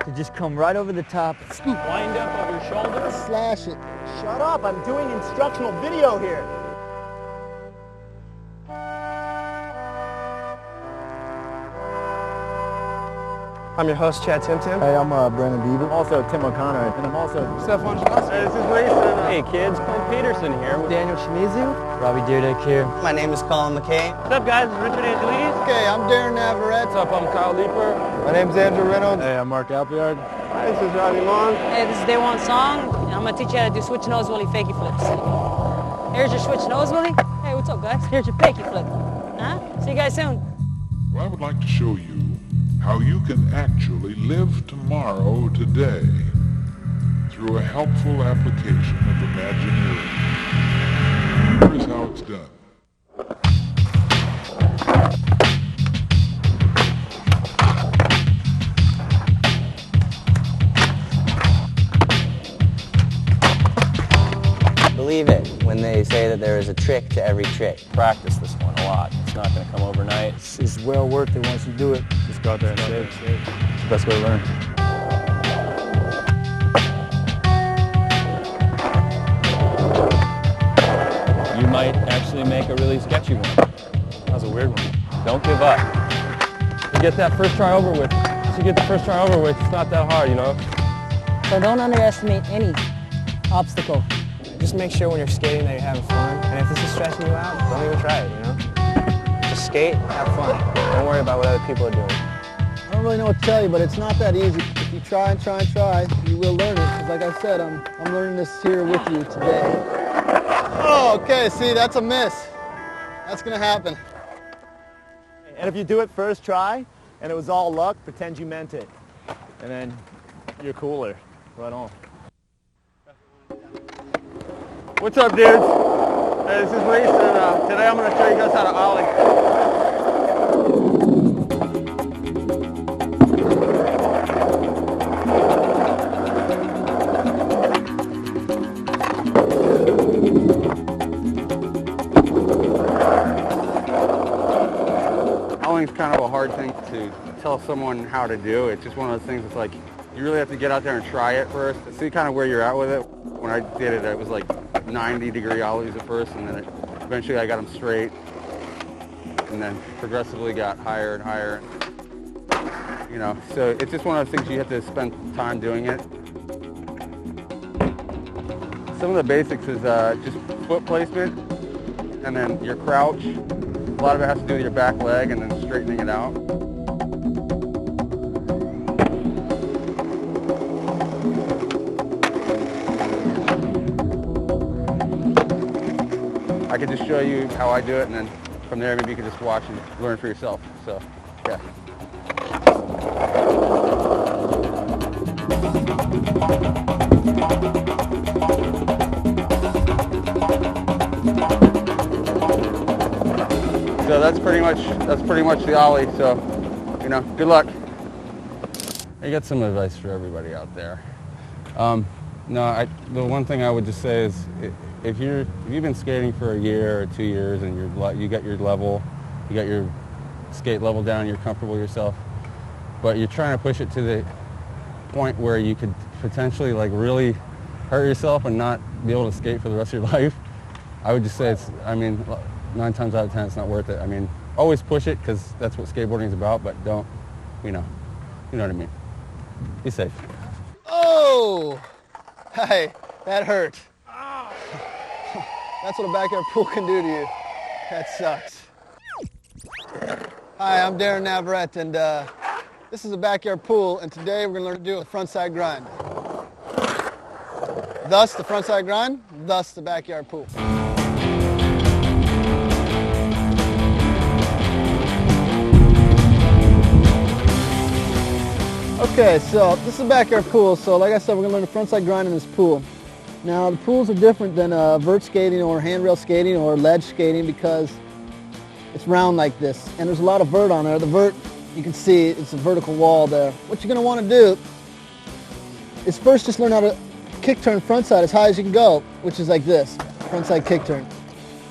to just come right over the top. Scoop. Wind up of your shoulder. Slash it. Shut up, I'm doing instructional video here. I'm your host, Chad Tim Tim. Hey, I'm Brandon Biebel. Also Tim O'Connor, and I'm also Stefan Janoski. Hey, this is Reese. Hey kids, Clint Peterson here. Daniel Shimizu. Robbie Dyrdek here. My name is Colin McKay. What's up guys, it's Richard Angelides. Okay, I'm Darren Navarrette. What's up, I'm Kyle Leeper. My name's Reynolds. Hey, I'm Appleyard. Hi, this is Rodney Mullen. Hey, this is Daewon Song, and I'm going to teach you how to do switch nose willy fakie flips. Here's your switch nose willy. Hey, what's up, guys? Here's your fakie flip. Huh? See you guys soon. Well, I would like to show you how you can actually live tomorrow today through a helpful application of Imagineering. Here is how it's done. Believe it when they say that there is a trick to every trick. Practice this one a lot. It's not going to come overnight. It's well worth it once you do it. Just go out there and save. It's the best way to learn. You might actually make a really sketchy one. That was a weird one. Don't give up. You get that first try over with. Once you get the first try over with, it's not that hard, you know? So don't underestimate any obstacle. Just make sure when you're skating that you're having fun. And if this is stressing you out, don't even try it, you know? Just skate, have fun. Don't worry about what other people are doing. I don't really know what to tell you, but it's not that easy. If you try and try and try, you will learn it. Because like I said, I'm learning this here with you today. Oh, okay, see, that's a miss. That's gonna happen. And if you do it first try, and it was all luck, pretend you meant it. And then you're cooler. Right on. What's up, dudes? Hey, this is Reese, and today I'm going to show you guys how to ollie. Ollie's kind of a hard thing to tell someone how to do. It's just one of those things that's like, you really have to get out there and try it first, see kind of where you're at with it. When I did it, it was like 90-degree ollies at first, and then eventually I got them straight, and then progressively got higher and higher. You know, so it's just one of those things you have to spend time doing it. Some of the basics is just foot placement, and then your crouch. A lot of it has to do with your back leg, and then straightening it out. I could just show you how I do it, and then from there maybe you can just watch and learn for yourself. So, yeah. So that's pretty much the ollie. So, you know, good luck. I got some advice for everybody out there. The one thing I would just say is, if you've been skating for a year or 2 years and you got your level, you got your skate level down, you're comfortable with yourself, but you're trying to push it to the point where you could potentially like really hurt yourself and not be able to skate for the rest of your life, I would just say 9 times out of 10 it's not worth it. I mean, always push it because that's what skateboarding is about, but don't, you know what I mean. Be safe. Oh! Hey, that hurt. That's what a backyard pool can do to you. That sucks. Hi, I'm Darren Navarrette, and this is a backyard pool, and today we're going to learn to do a frontside grind. Thus the frontside grind, thus the backyard pool. Okay, so this is a backyard pool, so like I said, we're going to learn the frontside grind in this pool. Now, the pools are different than vert skating or handrail skating or ledge skating because it's round like this, and there's a lot of vert on there. The vert, you can see, it's a vertical wall there. What you're going to want to do is first just learn how to kick turn frontside as high as you can go, which is like this, frontside kick turn.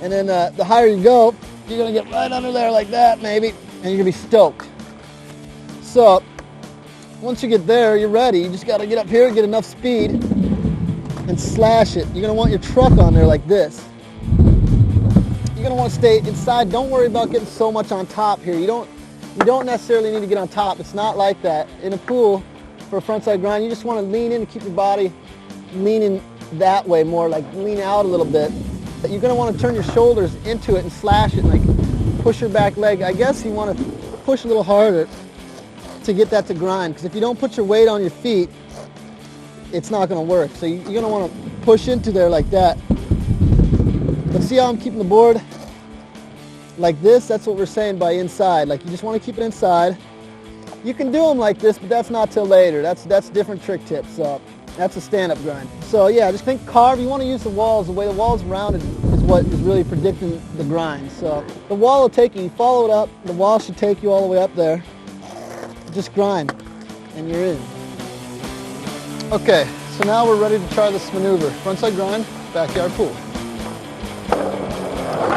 And then the higher you go, you're going to get right under there like that maybe, and you're going to be stoked. So once you get there, you're ready. You just got to get up here, get enough speed, and slash it. You're going to want your truck on there like this. You're going to want to stay inside. Don't worry about getting so much on top here. You don't necessarily need to get on top. It's not like that. In a pool, for a frontside grind, you just want to lean in and keep your body leaning that way more, like lean out a little bit. You're going to want to turn your shoulders into it and slash it, and like push your back leg. I guess you want to push a little harder to get that to grind, because if you don't put your weight on your feet, it's not going to work. So you're going to want to push into there like that. But see how I'm keeping the board like this? That's what we're saying by inside. Like, you just want to keep it inside. You can do them like this, but that's not till later. That's different trick tips. So that's a stand-up grind. So yeah, just think carve. You want to use the walls. The way the wall's rounded is what is really predicting the grind. So the wall will take you. You follow it up. The wall should take you all the way up there. Just grind, and you're in. Okay, so now we're ready to try this maneuver. Frontside grind, backyard pool.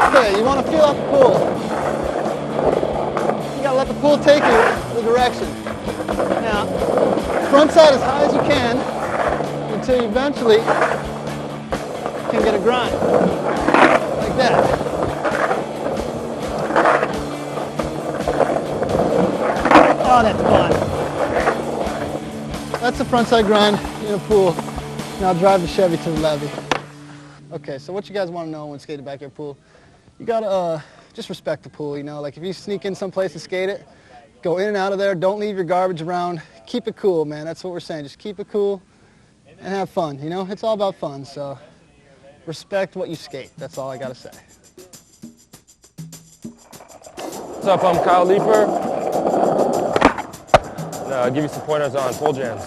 Okay, you want to feel out the pool. You gotta let the pool take you the direction. Now, frontside as high as you can until you eventually can get a grind. Like that. Oh, that's fun. That's the frontside grind in a pool. Now drive the Chevy to the levee. Okay, so what you guys want to know when skating backyard pool, you gotta just respect the pool, you know? Like, if you sneak in someplace and skate it, go in and out of there, don't leave your garbage around. Keep it cool, man, that's what we're saying. Just keep it cool and have fun, you know? It's all about fun, so respect what you skate. That's all I gotta say. What's up, I'm Kyle Leeper. I'll give you some pointers on pole jams.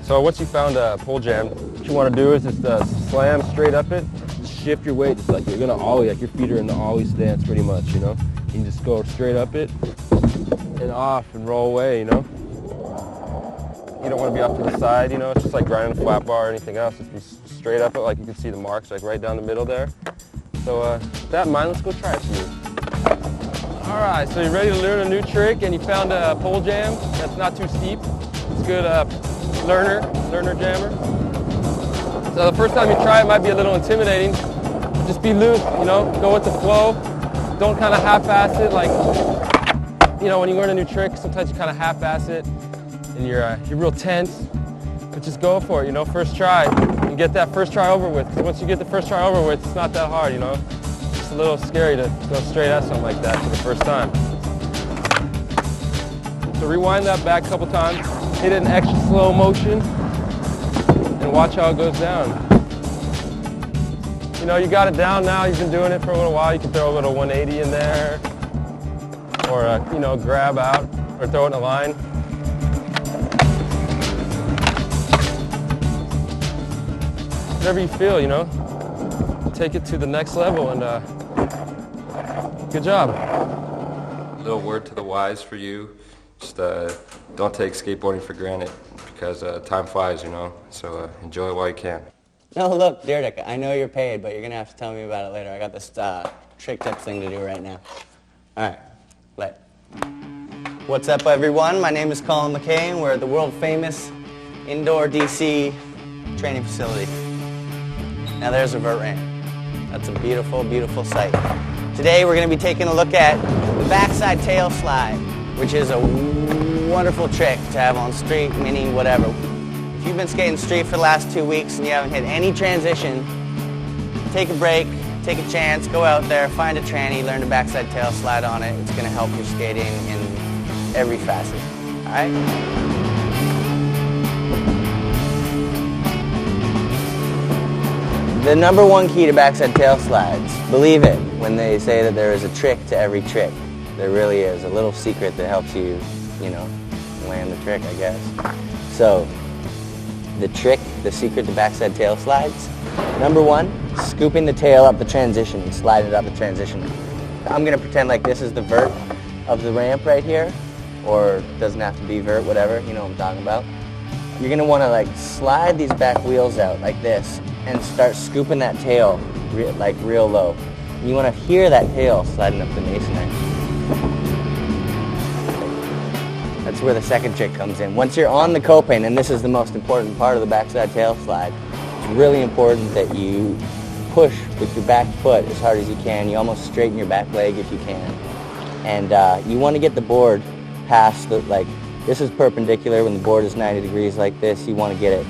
So once you found a pole jam, what you want to do is just slam straight up it, just shift your weight, just like you're gonna ollie, like your feet are in the ollie stance pretty much, you know? You can just go straight up it and off and roll away, you know? You don't want to be off to the side, you know? It's just like grinding a flat bar or anything else. Just be straight up it, like you can see the marks like right down the middle there. So with that in mind, let's go try it for you. All right, so you're ready to learn a new trick and you found a pole jam that's not too steep. It's good learner jammer. So the first time you try it might be a little intimidating. Just be loose, you know, go with the flow. Don't kind of half-ass it, like, you know, when you learn a new trick, sometimes you kind of half-ass it and you're real tense, but just go for it, you know, first try. And get that first try over with. Because once you get the first try over with, it's not that hard, you know. It's just a little scary to go straight at something like that for the first time. So rewind that back a couple times, hit it in extra slow motion, and watch how it goes down. You know, you got it down now, you've been doing it for a little while, you can throw a little 180 in there, or you know, grab out, or throw it in a line. Whatever you feel, you know, take it to the next level, and good job. A little word to the wise for you, just don't take skateboarding for granted, because time flies, you know, so enjoy it while you can. No, look, Dyrdek, I know you're paid, but you're going to have to tell me about it later. I got this trick tips thing to do right now. All right, play. What's up, everyone? My name is Colin McKay, and we're at the world-famous indoor DC training facility. Now there's a vert ramp. That's a beautiful, beautiful sight. Today we're going to be taking a look at the backside tail slide, which is a wonderful trick to have on street, mini, whatever. If you've been skating street for the last 2 weeks and you haven't hit any transition, take a break, take a chance, go out there, find a tranny, learn the backside tail slide on it. It's going to help your skating in every facet. All right? The number one key to backside tail slides, believe it when they say that there is a trick to every trick. There really is a little secret that helps you, you know, land the trick, I guess. So, the trick, the secret to backside tail slides, number one, scooping the tail up the transition and slide it up the transition. I'm going to pretend like this is the vert of the ramp right here, or it doesn't have to be vert, whatever, you know what I'm talking about. You're going to want to like slide these back wheels out like this and start scooping that tail like real low. You want to hear that tail sliding up the masonry. That's where the second trick comes in. Once you're on the coping, and this is the most important part of the backside tail slide, it's really important that you push with your back foot as hard as you can. You almost straighten your back leg if you can. And you want to get the board past the, like, this is perpendicular. When the board is 90 degrees like this, you want to get it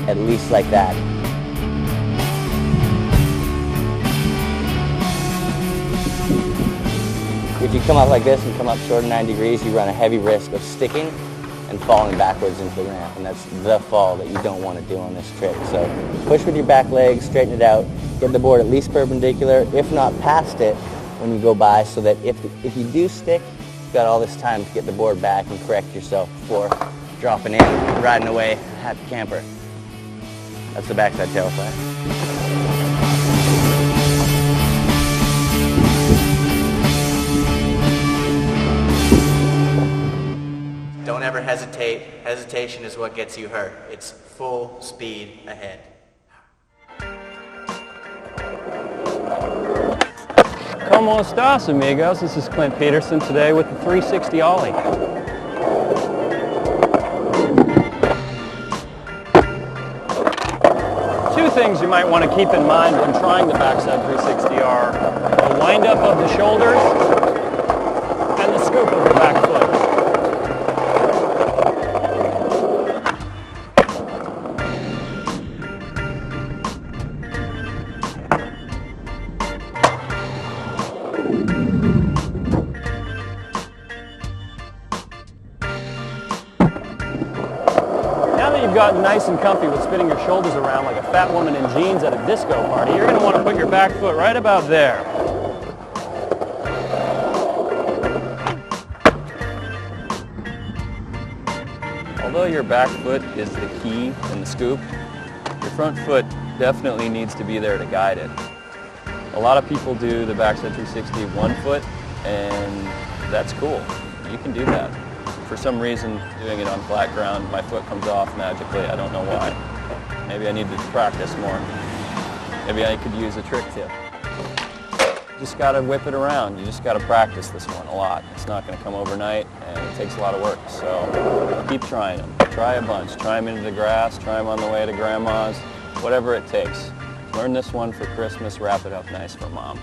at least like that. If you come up like this and come up short of 90 degrees, you run a heavy risk of sticking and falling backwards into the ramp, and that's the fall that you don't want to do on this trick. So push with your back leg, straighten it out, get the board at least perpendicular, if not past it when you go by, so that if you do stick, you've got all this time to get the board back and correct yourself before dropping in, riding away, happy camper. That's the backside tail slide. Don't ever hesitate. Hesitation is what gets you hurt. It's full speed ahead. Como estas, amigos? This is Clint Peterson today with the 360 ollie. Two things you might want to keep in mind when trying the backside 360 are the wind-up of the shoulders and the scoop of your back foot. You've gotten nice and comfy with spinning your shoulders around like a fat woman in jeans at a disco party, you're going to want to put your back foot right about there. Although your back foot is the key in the scoop, your front foot definitely needs to be there to guide it. A lot of people do the backside 360 one foot, and that's cool. You can do that. For some reason, doing it on flat ground, my foot comes off magically. I don't know why. Maybe I need to practice more. Maybe I could use a trick tip. You just got to whip it around. You just got to practice this one a lot. It's not going to come overnight, and it takes a lot of work. So keep trying them. Try a bunch. Try them into the grass. Try them on the way to Grandma's. Whatever it takes. Learn this one for Christmas. Wrap it up nice for Mom.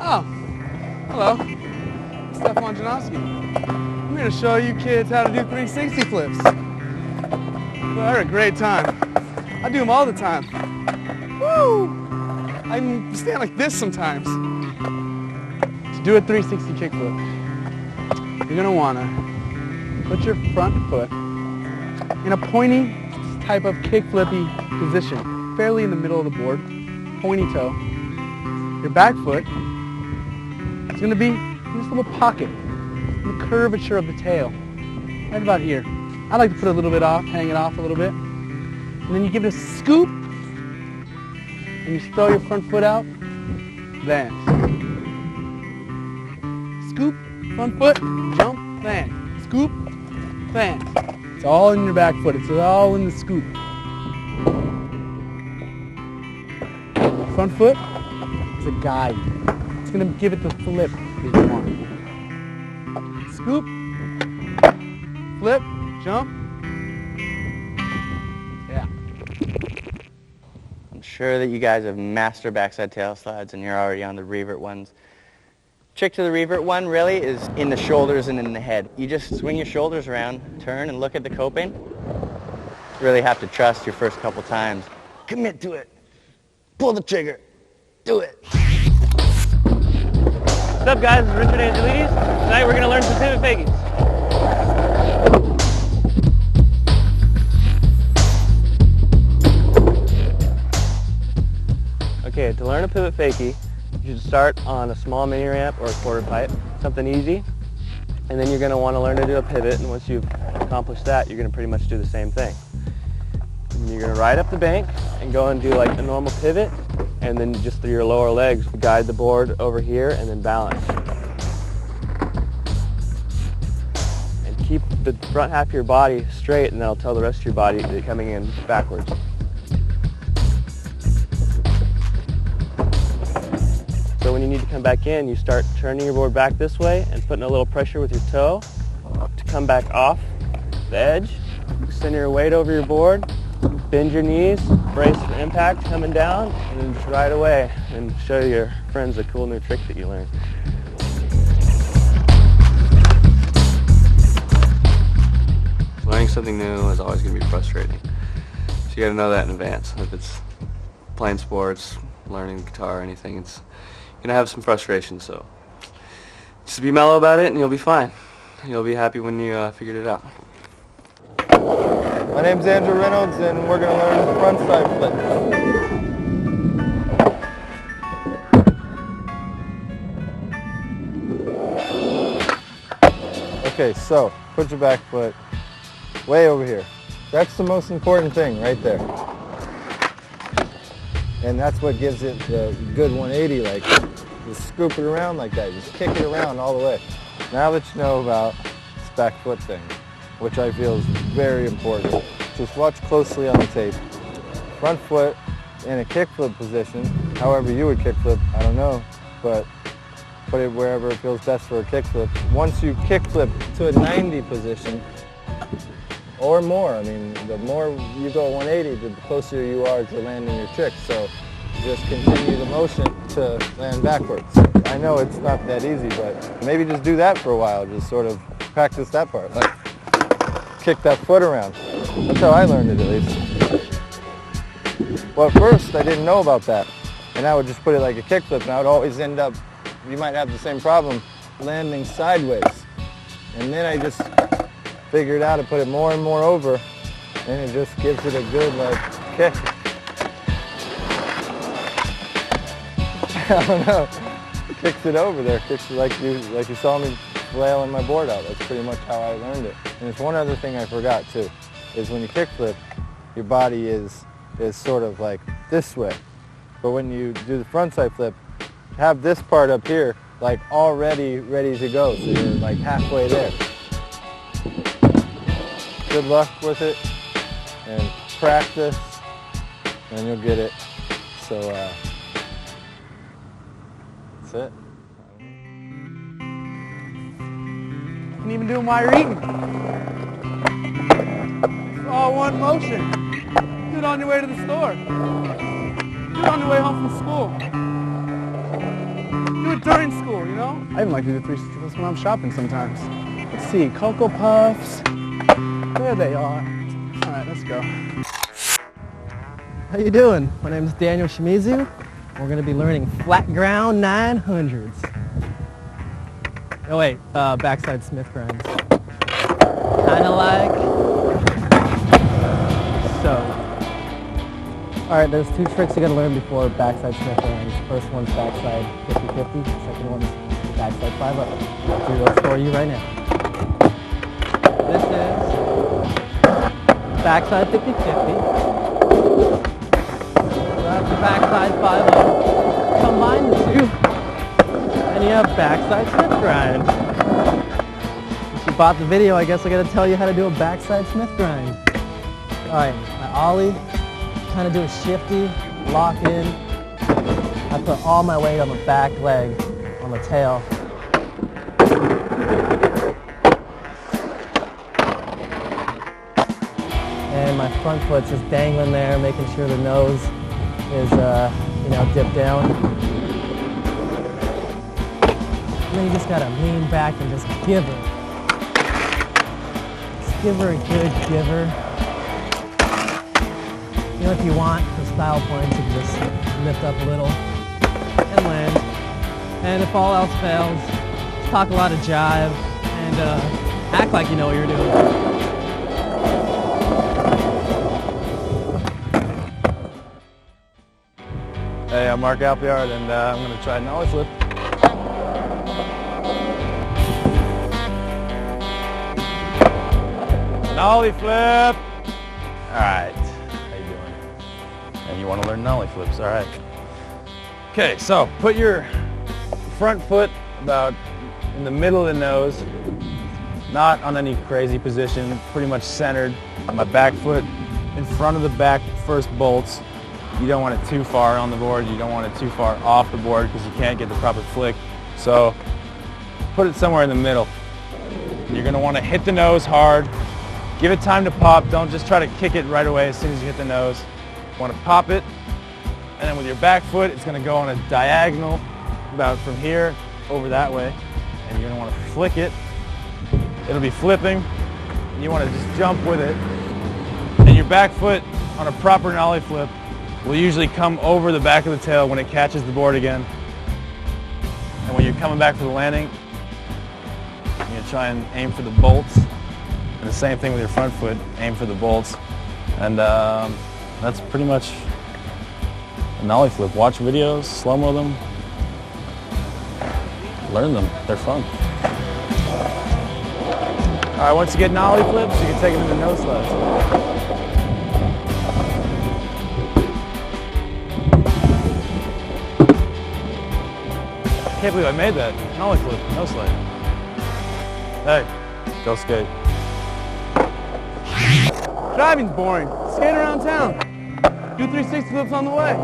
Oh, hello, Stefan Janoski. I'm here to show you kids how to do 360 flips. Well, I had a great time. I do them all the time. Woo! I even stand like this sometimes. To do a 360 kickflip, you're gonna wanna put your front foot in a pointy type of kickflippy position, fairly in the middle of the board, pointy toe. Your back foot is going to be in this little pocket, in the curvature of the tail, right about here. I like to put a little bit off, hang it off a little bit, and then you give it a scoop, and you throw your front foot out, land. Scoop, front foot, jump, land. Scoop, land. It's all in your back foot. It's all in the scoop. Front foot is a guide. It's going to give it the flip that you want. Scoop, flip, jump. Yeah. I'm sure that you guys have mastered backside tail slides and you're already on the revert ones. Trick to the revert one really is in the shoulders and in the head. You just swing your shoulders around, turn and look at the coping. You really have to trust your first couple times. Commit to it. Pull the trigger. Do it. What's up, guys? It's Richard Angelides. Tonight we're going to learn some pivot fakies. Okay, to learn a pivot fakie, you should start on a small mini ramp or a quarter pipe, something easy, and then you're going to want to learn to do a pivot, and once you've accomplished that, you're going to pretty much do the same thing. And you're going to ride up the bank and go and do like a normal pivot, and then just through your lower legs guide the board over here and then balance. keep the front half of your body straight, and that'll tell the rest of your body that you're coming in backwards. So when you need to come back in, you start turning your board back this way and putting a little pressure with your toe to come back off the edge. Center your weight over your board, bend your knees, brace for impact coming down, and then just ride away and show your friends a cool new trick that you learned. Learning something new is always going to be frustrating. So you got to know that in advance. If it's playing sports, learning guitar, anything, it's going to have some frustration. So just be mellow about it and you'll be fine. You'll be happy when you figured it out. My name's Andrew Reynolds, and we're going to learn the front side flip. Okay, so put your back foot way over here. That's the most important thing right there. And that's what gives it the good 180, like just scoop it around like that. Just kick it around all the way. Now that you know about this back foot thing, which I feel is very important, just watch closely on the tape. Front foot in a kickflip position, however you would kickflip, I don't know, but put it wherever it feels best for a kickflip. Once you kickflip to a 90 position, or more, I mean, the more you go 180, the closer you are to landing your trick. So just continue the motion to land backwards. I know it's not that easy, but maybe just do that for a while. Just sort of practice that part. Like, kick that foot around. That's how I learned it, at least. Well, at first, I didn't know about that. And I would just put it like a kickflip, and I would always end up, you might have the same problem, landing sideways. And then I just figured out to put it more and more over, and it just gives it a good, like, kick. I don't know. Kicks it over there. Kicks it like you saw me flailing my board out. That's pretty much how I learned it. And there's one other thing I forgot too, is when you kickflip, your body is sort of like this way. But when you do the frontside flip, have this part up here like already ready to go. So you're like halfway there. Good luck with it and practice and you'll get it. So that's it. You can even do them while you're eating. It's all one motion. Do it on your way to the store. Do it on your way home from school. Do it during school, you know? I even like to do 360 flips when I'm shopping sometimes. Let's see, Cocoa Puffs. There they are. All right, let's go. How you doing? My name is Daniel Shimizu. We're going to be learning flat ground 900s. Oh wait, backside Smith grinds. Kind of like so. All right, there's two tricks you got to learn before backside Smith grinds. First one's backside 50-50. Second one's backside 5-up. I'll do those for you right now. This is backside 50-50. That's the backside 5-up. Combine the two. And you have backside Smith grind. If you bought the video, I guess I gotta tell you how to do a backside Smith grind. Alright, my ollie, kind of do a shifty, lock in. I put all my weight on the back leg, on the tail. And my front foot's just dangling there, making sure the nose is, dipped down. And then you just gotta lean back and just give her. Just give her a good giver. You know, if you want, for style points, you can just lift up a little and land. And if all else fails, just talk a lot of jive and act like you know what you're doing. Hey, I'm Mark Appleyard, and I'm going to try an ollie flip. An ollie flip! Alright, how you doing? And you want to learn ollie flips, alright. Okay, so put your front foot about in the middle of the nose, not on any crazy position, pretty much centered. My back foot in front of the back first bolts. You don't want it too far on the board, you don't want it too far off the board because you can't get the proper flick. So put it somewhere in the middle. You're going to want to hit the nose hard. Give it time to pop. Don't just try to kick it right away as soon as you hit the nose. You want to pop it, and then with your back foot, it's going to go on a diagonal about from here over that way, and you're going to want to flick it. It'll be flipping, and you want to just jump with it. And your back foot on a proper nollie flip will usually come over the back of the tail when it catches the board again. And when you're coming back for the landing, you're going to try and aim for the bolts. And the same thing with your front foot, aim for the bolts. And that's pretty much a nollie flip. Watch videos, slow-mo them, learn them, they're fun. All right, once you get nollie flips, you can take them into nose slides. I can't believe I made that. Nollie flip, nose slide. Hey, go skate. Driving's boring. Skate around town. Do 360 flips on the way.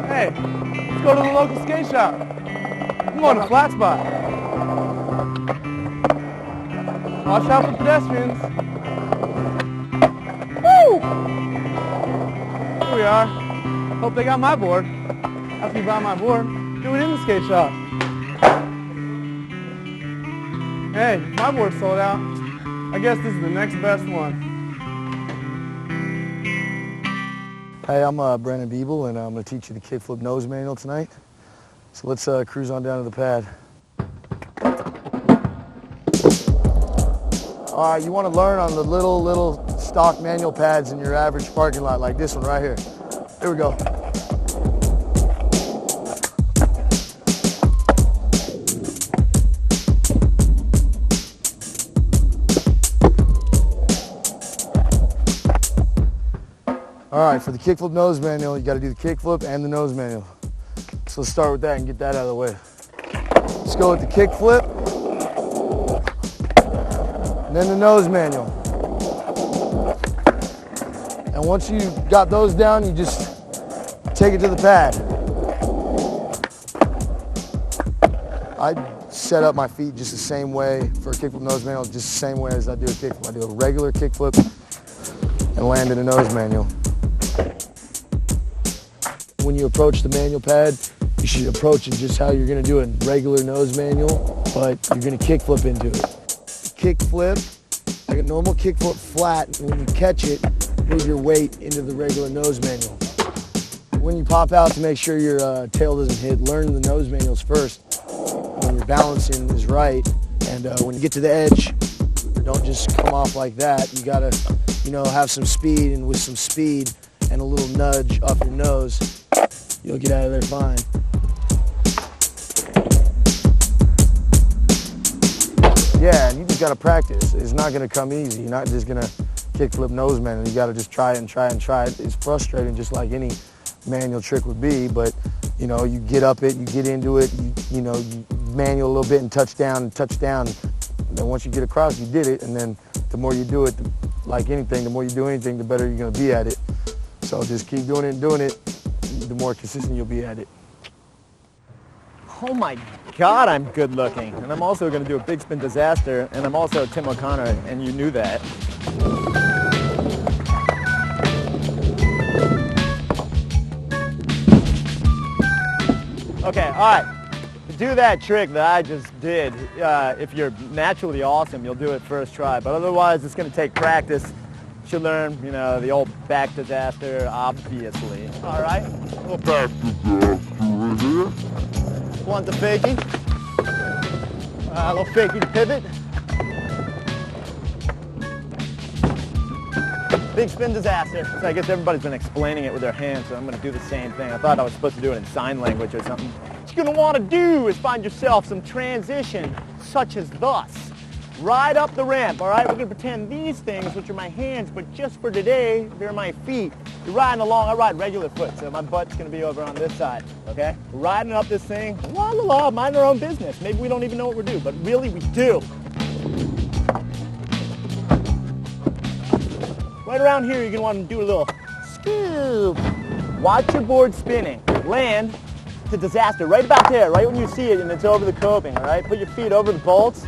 Hey, let's go to the local skate shop. I'm going to Flat Spot. Watch out for pedestrians. Woo! Here we are. Hope they got my board. After you buy my board, do it in the skate shop. Hey, my board's sold out. I guess this is the next best one. Hey, I'm Brandon Biebel, and I'm going to teach you the kickflip nose manual tonight. So let's cruise on down to the pad. All right, you want to learn on the little stock manual pads in your average parking lot, like this one right here. Here we go. All right, for the kickflip nose manual, you got to do the kickflip and the nose manual. So let's start with that and get that out of the way. Let's go with the kickflip, and then the nose manual. And once you got those down, you just take it to the pad. I set up my feet just the same way for a kickflip nose manual, just the same way as I do a kickflip. I do a regular kickflip and land in a nose manual. When you approach the manual pad, you should approach it just how you're going to do a regular nose manual, but you're going to kickflip into it. Kickflip, like a normal kickflip flat, and when you catch it, move your weight into the regular nose manual. When you pop out, to make sure your tail doesn't hit, learn the nose manuals first. When your balancing is right, and when you get to the edge, don't just come off like that. You got to, have some speed, and with some speed and a little nudge off your nose, you'll get out of there fine. Yeah, and you just got to practice. It's not going to come easy. You're not just going to kickflip nose manual. You got to just try it and try and try it. It's frustrating, just like any manual trick would be, but you get up it, you get into it, you manual a little bit and touch down. And then once you get across, you did it, and then the more you do it, like anything, the more you do anything, the better you're going to be at it. So just keep doing it and doing it, the more consistent you'll be at it. Oh my God, I'm good looking. And I'm also going to do a big spin disaster, and I'm also Tim O'Connor, and you knew that. Okay, all right. To do that trick that I just did, if you're naturally awesome, you'll do it first try. But otherwise, it's going to take practice. You should learn, the old back disaster, obviously. All right? Little back disaster right here. Want the fakie? A little fakie to pivot. Big spin disaster. So I guess everybody's been explaining it with their hands, so I'm going to do the same thing. I thought I was supposed to do it in sign language or something. What you're going to want to do is find yourself some transition, such as thus. ride up the ramp, all right? We're gonna pretend these things, which are my hands, but just for today, they're my feet. You're riding along, I ride regular foot, so my butt's gonna be over on this side, okay? We're riding up this thing, la la la, mind our own business. Maybe we don't even know what we're doing, but really we do. Right around here, you're gonna wanna do a little scoop. Watch your board spinning. Land to disaster, right about there, right when you see it and it's over the coping, all right? Put your feet over the bolts.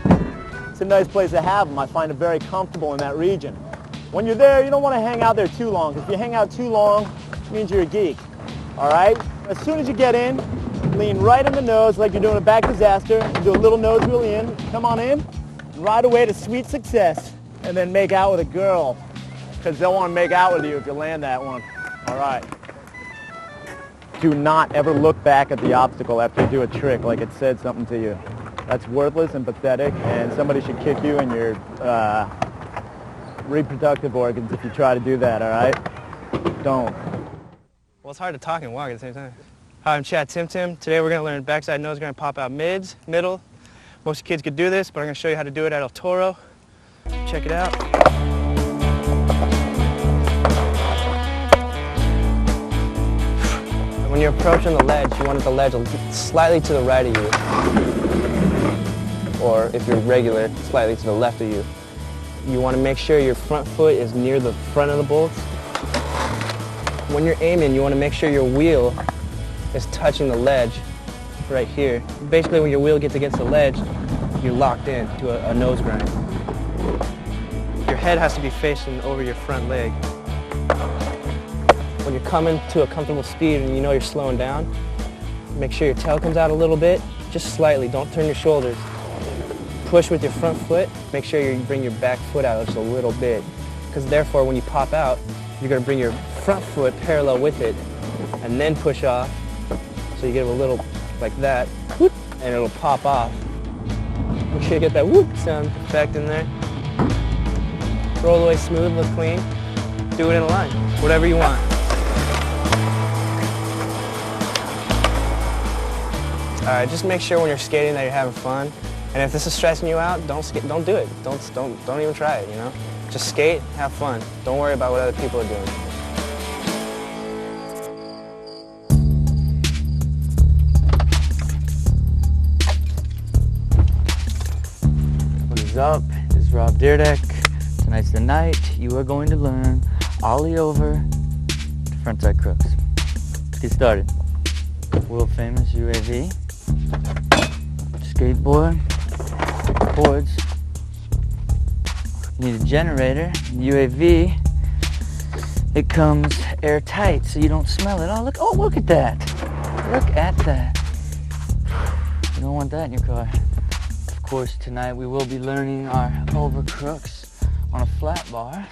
It's a nice place to have them. I find it very comfortable in that region. When you're there, you don't want to hang out there too long, because if you hang out too long, it means you're a geek, all right? As soon as you get in, lean right on the nose like you're doing a back disaster. Do a little nose wheel in. Come on in, and ride away to sweet success, and then make out with a girl, because they'll want to make out with you if you land that one, all right? Do not ever look back at the obstacle after you do a trick like it said something to you. That's worthless and pathetic, and somebody should kick you in your reproductive organs if you try to do that, all right? Don't. Well, it's hard to talk and walk at the same time. Hi, I'm Chad Tim Tim. Today we're going to learn backside nose grind, pop out mids, middle. Most kids could do this, but I'm going to show you how to do it at El Toro. Check it out. When you're approaching the ledge, you want the ledge slightly to the right of you. Or if you're regular, slightly to the left of you. You want to make sure your front foot is near the front of the bolts. When you're aiming, you want to make sure your wheel is touching the ledge right here. Basically, when your wheel gets against the ledge, you're locked in to a nose grind. Your head has to be facing over your front leg. When you're coming to a comfortable speed and you know you're slowing down, make sure your tail comes out a little bit, just slightly. Don't turn your shoulders. Push with your front foot. Make sure you bring your back foot out just a little bit, because therefore when you pop out, you're going to bring your front foot parallel with it and then push off. So you get a little like that, whoop, and it'll pop off. Make sure you get that whoop sound effect in there. Roll away smooth, look clean. Do it in a line, whatever you want. All right, just make sure when you're skating that you're having fun. And if this is stressing you out, don't do it. Don't even try it, you know? Just skate, have fun. Don't worry about what other people are doing. What is up? This is Rob Dyrdek. Tonight's the night you are going to learn ollie over to frontside crooks. Let's get started. World famous UAV, skateboard, boards. You need a generator. UAV, it comes airtight so you don't smell it. Oh, look at that. Look at that. You don't want that in your car. Of course, tonight we will be learning our over crooks on a flat bar.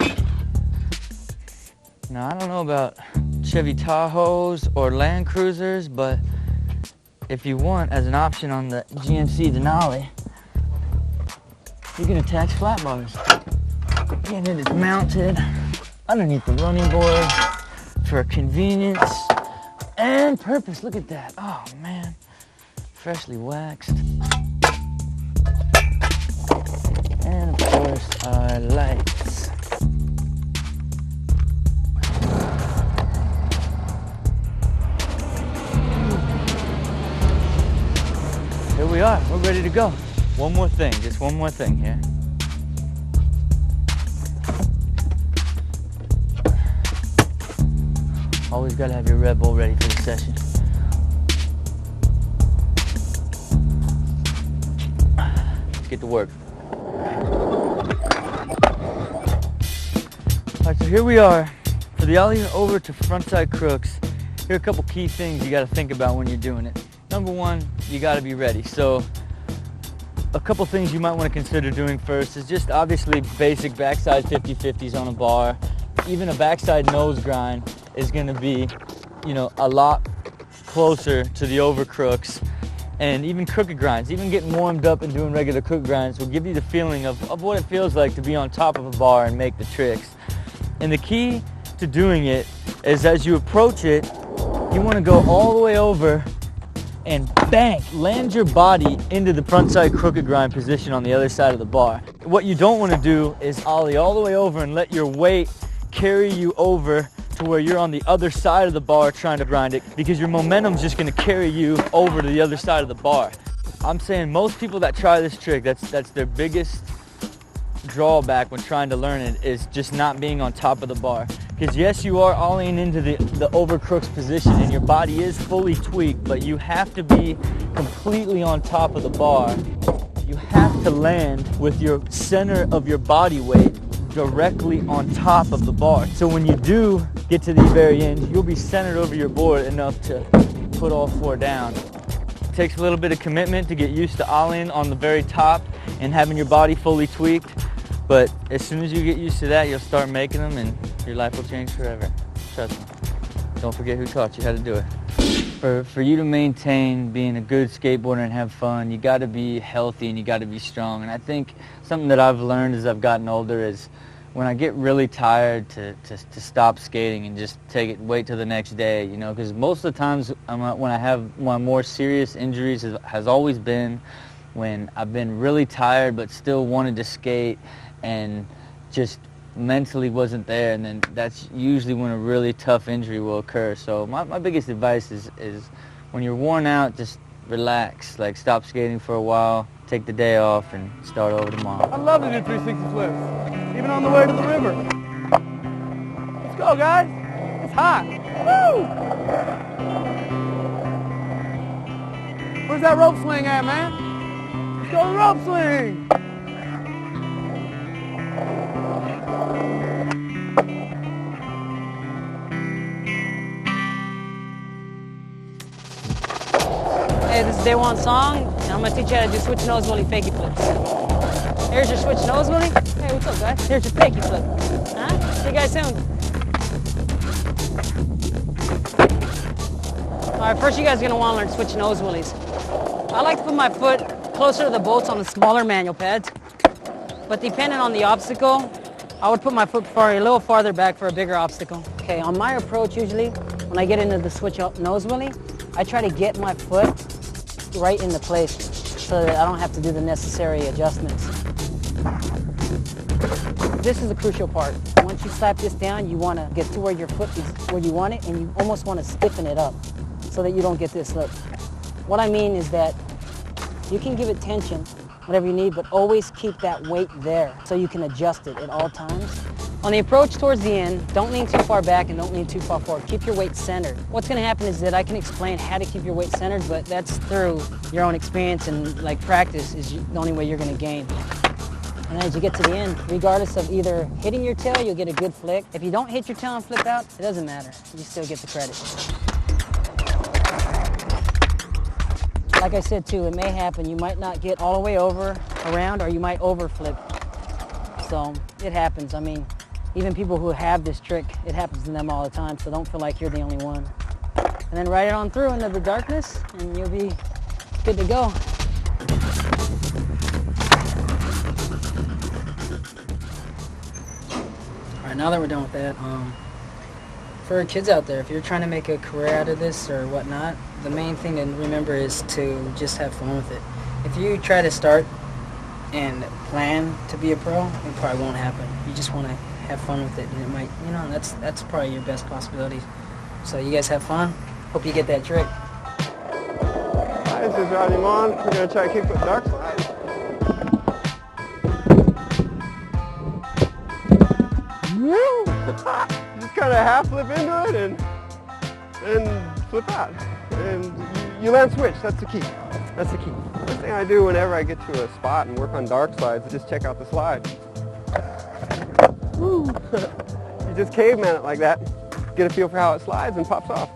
Now, I don't know about Chevy Tahoes or Land Cruisers, but if you want, as an option on the GMC Denali, you can attach flat bars. And it is mounted underneath the running board for convenience and purpose. Look at that. Oh, man. Freshly waxed. And, of course, our lights. Here we are. We're ready to go. One more thing. Just one more thing here. Always got to have your Red Bull ready for the session. Let's get to work. All right, so here we are for the ollie over to frontside crooks. Here are a couple key things you got to think about when you're doing it. Number one, you got to be ready. So a couple things you might want to consider doing first is just obviously basic backside 50-50s on a bar. Even a backside nose grind is going to be, you know, a lot closer to the over crooks, and even crooked grinds. Even getting warmed up and doing regular crooked grinds will give you the feeling of what it feels like to be on top of a bar and make the tricks. And the key to doing it is as you approach it, you want to go all the way over and bang, land your body into the frontside crooked grind position on the other side of the bar. What you don't want to do is ollie all the way over and let your weight carry you over to where you're on the other side of the bar trying to grind it, because your momentum's just going to carry you over to the other side of the bar. I'm saying most people that try this trick, that's their biggest drawback when trying to learn it, is just not being on top of the bar. Because yes, you are ollieing into the over crooks position and your body is fully tweaked, but you have to be completely on top of the bar. You have to land with your center of your body weight directly on top of the bar. So when you do get to the very end, you'll be centered over your board enough to put all four down. It takes a little bit of commitment to get used to ollieing on the very top and having your body fully tweaked. But as soon as you get used to that, you'll start making them and your life will change forever. Trust me. Don't forget who taught you how to do it. For you to maintain being a good skateboarder and have fun, you got to be healthy and you got to be strong. And I think something that I've learned as I've gotten older is when I get really tired to stop skating and just wait till the next day, you know, because most of the times when I have my more serious injuries has always been when I've been really tired but still wanted to skate and just mentally wasn't there, and then that's usually when a really tough injury will occur. So my biggest advice is when you're worn out, just relax, like stop skating for a while, take the day off and start over tomorrow. I love to do 360 flips, even on the way to the river. Let's go, guys. It's hot. Woo! Where's that rope swing at, man? Let's go to the rope swing. Hey, this is Daewon Song, and I'm going to teach you how to do switch nose wheelie fakie flips. Here's your switch nose wheelie. Hey, what's up, guys? Here's your fakie flip. Huh? See you guys soon. All right, first you guys are going to want to learn switch nose wheelies. I like to put my foot closer to the bolts on the smaller manual pads, but depending on the obstacle, I would put my foot a little farther back for a bigger obstacle. Okay, on my approach usually, when I get into the switch nose wheelie, I try to get my foot right into place so that I don't have to do the necessary adjustments. This is the crucial part. Once you slap this down, you want to get to where your foot is where you want it, and you almost want to stiffen it up so that you don't get this slip. What I mean is that you can give it tension, whatever you need, but always keep that weight there so you can adjust it at all times. On the approach towards the end, don't lean too far back and don't lean too far forward. Keep your weight centered. What's going to happen is that I can explain how to keep your weight centered, but that's through your own experience and like practice is the only way you're going to gain. And as you get to the end, regardless of either hitting your tail, you'll get a good flick. If you don't hit your tail and flip out, it doesn't matter. You still get the credit. Like I said too, it may happen. You might not get all the way over, around, or you might overflip. So it happens. I mean, even people who have this trick, it happens to them all the time, so don't feel like you're the only one. And then ride it on through into the darkness, and you'll be good to go. All right, now that we're done with that, for kids out there, if you're trying to make a career out of this or whatnot, the main thing to remember is to just have fun with it. If you try to start and plan to be a pro, it probably won't happen. You just want to have fun with it, and it might, you know, that's probably your best possibility. So you guys have fun. Hope you get that trick. Hi, this is Rodney Mullen. We're going to try kickflip dark slide. Woo! Just kind of half flip into it and flip out. And you land switch, that's the key. That's the key. First thing I do whenever I get to a spot and work on dark slides is just check out the slide. Woo! You just caveman it like that, get a feel for how it slides and pops off.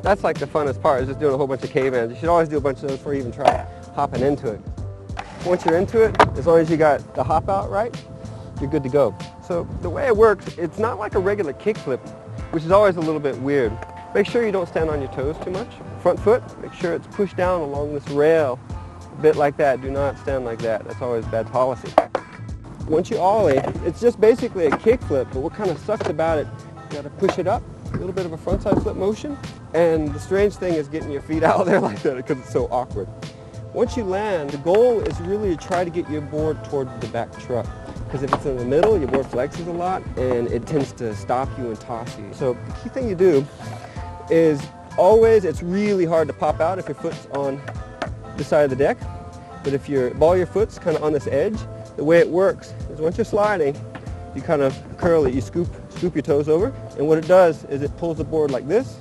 That's like the funnest part, is just doing a whole bunch of cavemans. You should always do a bunch of those before you even try hopping into it. Once you're into it, as long as you got the hop out right, you're good to go. So the way it works, it's not like a regular kickflip, which is always a little bit weird. Make sure you don't stand on your toes too much. Front foot, make sure it's pushed down along this rail, a bit like that. Do not stand like that. That's always bad policy. Once you ollie, it's just basically a kickflip, but what kind of sucks about it, you gotta push it up, a little bit of a frontside flip motion. And the strange thing is getting your feet out there like that because it's so awkward. Once you land, the goal is really to try to get your board toward the back truck. Because if it's in the middle, your board flexes a lot and it tends to stop you and toss you. So the key thing you do is always, it's really hard to pop out if your foot's on the side of the deck. But if your ball of your foot's kind of on this edge, the way it works is once you're sliding, you kind of curl it, you scoop your toes over, and what it does is it pulls the board like this,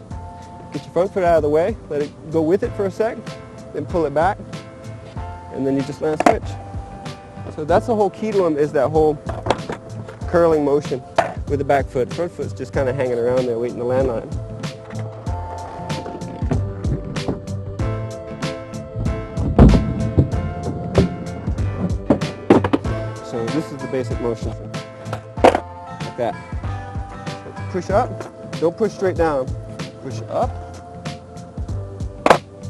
get your front foot out of the way, let it go with it for a sec, then pull it back, and then you just land switch. So that's the whole key to them, is that whole curling motion with the back foot. Front foot's just kind of hanging around there waiting to land on it. So this is the basic motion. Like that. So push up, don't push straight down. Push up,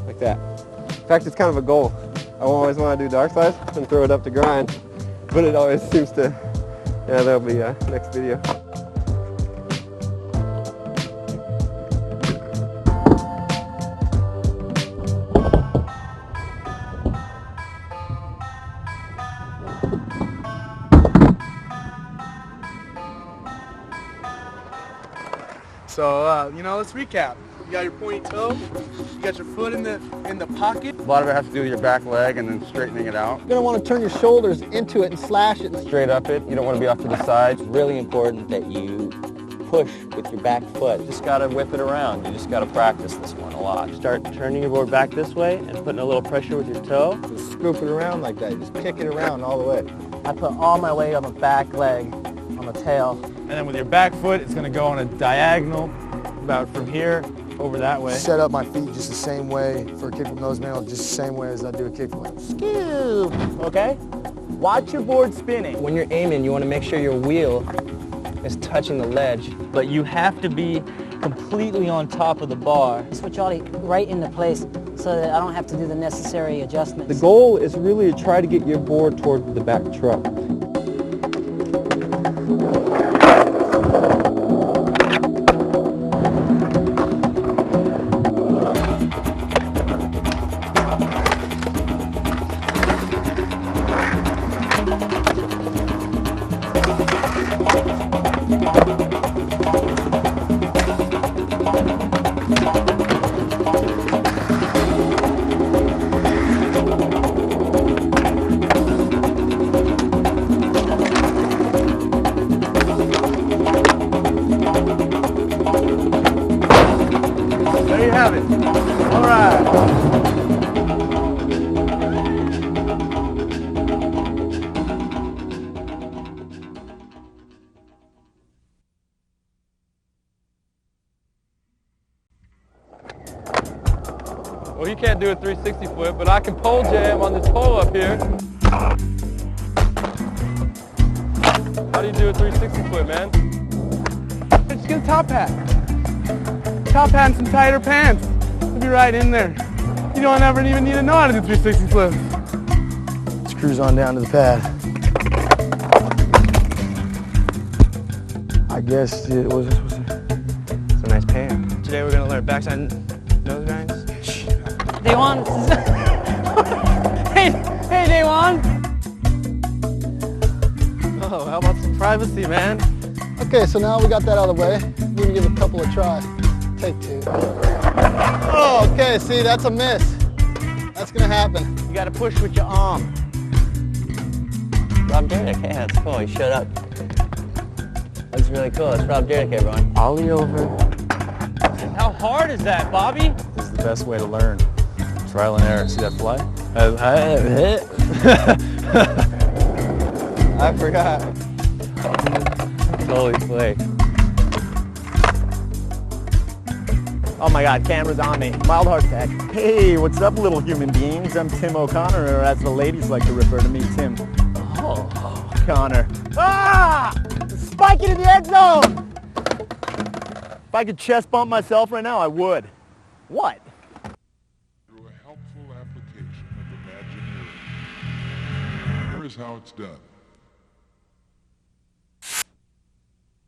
like that. In fact, it's kind of a goal. I always want to do dark slides and throw it up to grind, but it always seems to, yeah, that'll be next video. So, you know, let's recap. You got your pointy toe, you got your foot in the pocket. A lot of it has to do with your back leg and then straightening it out. You're going to want to turn your shoulders into it and slash it. Straight up it, you don't want to be off to the side. It's really important that you push with your back foot. You just got to whip it around. You just got to practice this one a lot. Start turning your board back this way and putting a little pressure with your toe. Just scoop it around like that, just kick it around all the way. I put all my weight on the back leg, on the tail. And then with your back foot, it's going to go on a diagonal about from here over that way. Set up my feet just the same way for a kickflip nose manual, just the same way as I do a kickflip. Scoop, okay? Watch your board spinning. When you're aiming, you want to make sure your wheel is touching the ledge. But you have to be completely on top of the bar. Switch all right into place so that I don't have to do the necessary adjustments. The goal is really to try to get your board toward the back truck. Well, you can't do a 360 flip, but I can pole jam on this pole up here. How do you do a 360 flip, man? Just get a top hat. Top hat and some tighter pants. You'll be right in there. You don't ever even need to know how to do 360 flips. Let's cruise on down to the pad. I guess it was. It's a nice pan. Today we're gonna learn backside nose grinds. Daewon. hey, Daewon. Oh, how about some privacy, man? Okay, so now we got that out of the way. We're gonna give it a couple of tries. Take two. Oh, okay, see, that's a miss. That's gonna happen. You gotta push with your arm. Rob Dyrdek, hey, that's cool, he showed up. That's really cool, that's Rob Dyrdek, everyone. Ollie over. How hard is that, Bobby? This is the best way to learn. Trial and error. See that fly? I forgot. Holy flake. Oh my God, camera's on me. Mild heart attack. Hey, what's up, little human beings? I'm Tim O'Connor, or as the ladies like to refer to me, Tim. Oh, Connor. Ah! Spike it in the end zone! If I could chest bump myself right now, I would. What? Through a helpful application of Imagineering. Here is how it's done.